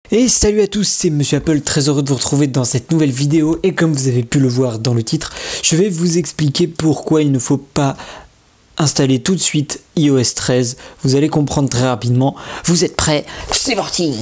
Et salut à tous, c'est Monsieur Apple, très heureux de vous retrouver dans cette nouvelle vidéo et comme vous avez pu le voir dans le titre, je vais vous expliquer pourquoi il ne faut pas installer tout de suite iOS 13. Vous allez comprendre très rapidement. Vous êtes prêts? C'est parti!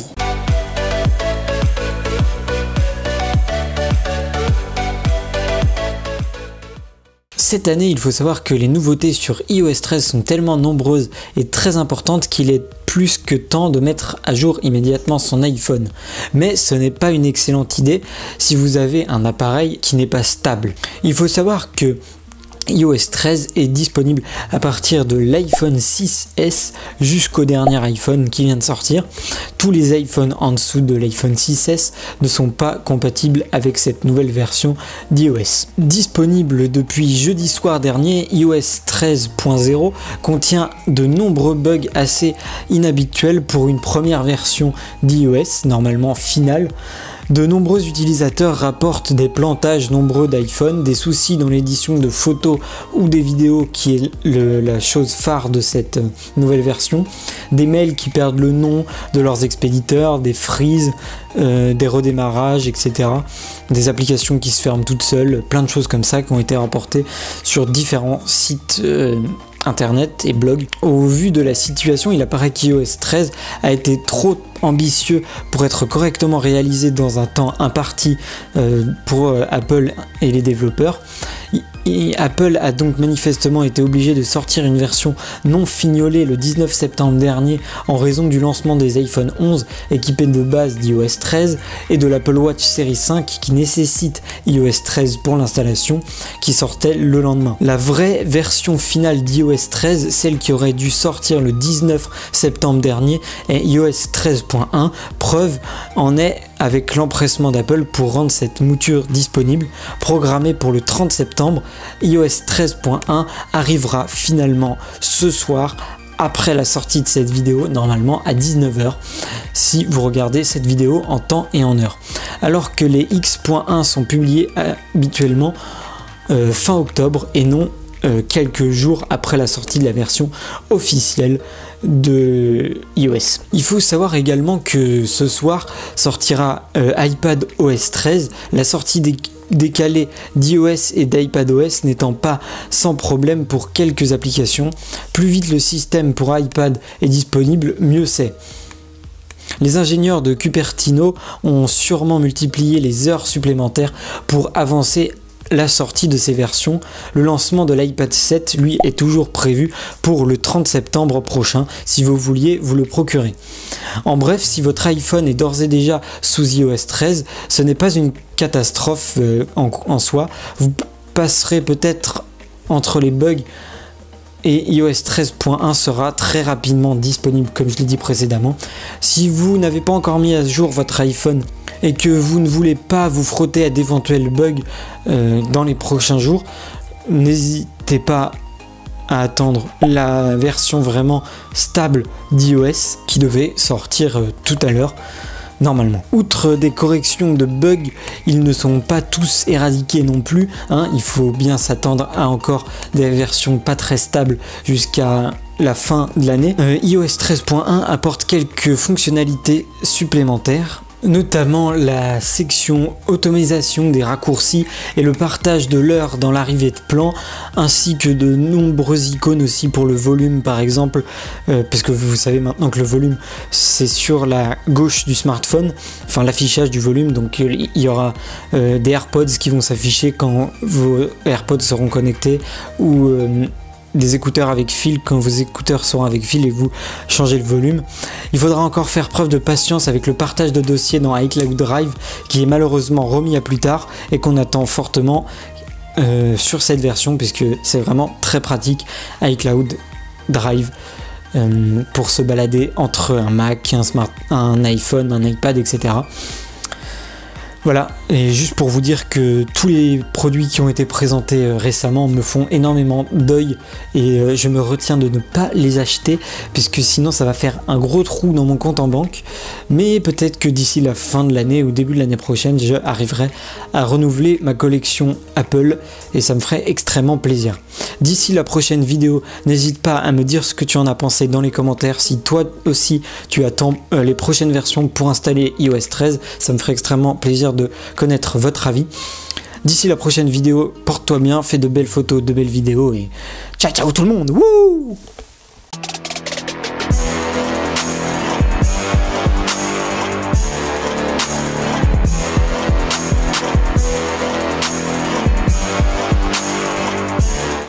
Cette année, il faut savoir que les nouveautés sur iOS 13 sont tellement nombreuses et très importantes qu'il est plus que temps de mettre à jour immédiatement son iPhone. Mais ce n'est pas une excellente idée si vous avez un appareil qui n'est pas stable. Il faut savoir que iOS 13 est disponible à partir de l'iPhone 6S jusqu'au dernier iPhone qui vient de sortir. Tous les iPhones en dessous de l'iPhone 6S ne sont pas compatibles avec cette nouvelle version d'iOS. Disponible depuis jeudi soir dernier, iOS 13.0 contient de nombreux bugs assez inhabituels pour une première version d'iOS, normalement finale. De nombreux utilisateurs rapportent des plantages nombreux d'iPhone, des soucis dans l'édition de photos ou des vidéos qui est la chose phare de cette nouvelle version, des mails qui perdent le nom de leurs expéditeurs, des freezes, des redémarrages, etc. Des applications qui se ferment toutes seules, plein de choses comme ça qui ont été rapportées sur différents sites internet et blog. Au vu de la situation, il apparaît qu'iOS 13 a été trop ambitieux pour être correctement réalisé dans un temps imparti pour Apple et les développeurs. Apple a donc manifestement été obligé de sortir une version non fignolée le 19 septembre dernier en raison du lancement des iPhone 11 équipés de base d'iOS 13 et de l'Apple Watch Series 5 qui nécessite iOS 13 pour l'installation qui sortait le lendemain. La vraie version finale d'iOS 13, celle qui aurait dû sortir le 19 septembre dernier, est iOS 13.1. Preuve en est avec l'empressement d'Apple pour rendre cette mouture disponible. Programmée pour le 30 septembre, iOS 13.1 arrivera finalement ce soir après la sortie de cette vidéo, normalement à 19 h si vous regardez cette vidéo en temps et en heure. Alors que les X.1 sont publiés habituellement fin octobre et non quelques jours après la sortie de la version officielle de iOS. Il faut savoir également que ce soir sortira iPadOS 13, la sortie décalée d'iOS et d'iPadOS n'étant pas sans problème pour quelques applications. Plus vite le système pour iPad est disponible, mieux c'est. Les ingénieurs de Cupertino ont sûrement multiplié les heures supplémentaires pour avancer la sortie de ces versions. Le lancement de l'iPad 7, lui, est toujours prévu pour le 30 septembre prochain. Si vous vouliez vous le procurer. En bref, si votre iPhone est d'ores et déjà sous iOS 13, ce n'est pas une catastrophe en soi. Vous passerez peut-être entre les bugs et iOS 13.1 sera très rapidement disponible comme je l'ai dit précédemment. Si vous n'avez pas encore mis à jour votre iPhone et que vous ne voulez pas vous frotter à d'éventuels bugs dans les prochains jours, n'hésitez pas à attendre la version vraiment stable d'iOS qui devait sortir tout à l'heure normalement. Outre des corrections de bugs, ils ne sont pas tous éradiqués non plus, hein. Il faut bien s'attendre à encore des versions pas très stables jusqu'à la fin de l'année. iOS 13.1 apporte quelques fonctionnalités supplémentaires, notamment la section automatisation des raccourcis et le partage de l'heure dans l'arrivée de plan, ainsi que de nombreuses icônes aussi pour le volume par exemple, parce que vous savez maintenant que le volume c'est sur la gauche du smartphone, enfin l'affichage du volume, donc il y aura des AirPods qui vont s'afficher quand vos AirPods seront connectés, ou des écouteurs avec fil quand vos écouteurs seront avec fil et vous changez le volume. Il faudra encore faire preuve de patience avec le partage de dossiers dans iCloud Drive qui est malheureusement remis à plus tard et qu'on attend fortement sur cette version puisque c'est vraiment très pratique iCloud Drive pour se balader entre un Mac, un iPhone, un iPad, etc. Voilà, et juste pour vous dire que tous les produits qui ont été présentés récemment me font énormément d'œil et je me retiens de ne pas les acheter puisque sinon ça va faire un gros trou dans mon compte en banque. Mais peut-être que d'ici la fin de l'année ou début de l'année prochaine, je arriverai à renouveler ma collection Apple et ça me ferait extrêmement plaisir. D'ici la prochaine vidéo, n'hésite pas à me dire ce que tu en as pensé dans les commentaires. Si toi aussi tu attends les prochaines versions pour installer iOS 13, ça me ferait extrêmement plaisir de connaître votre avis. D'ici la prochaine vidéo, porte-toi bien, fais de belles photos, de belles vidéos et ciao ciao tout le monde. Wouh!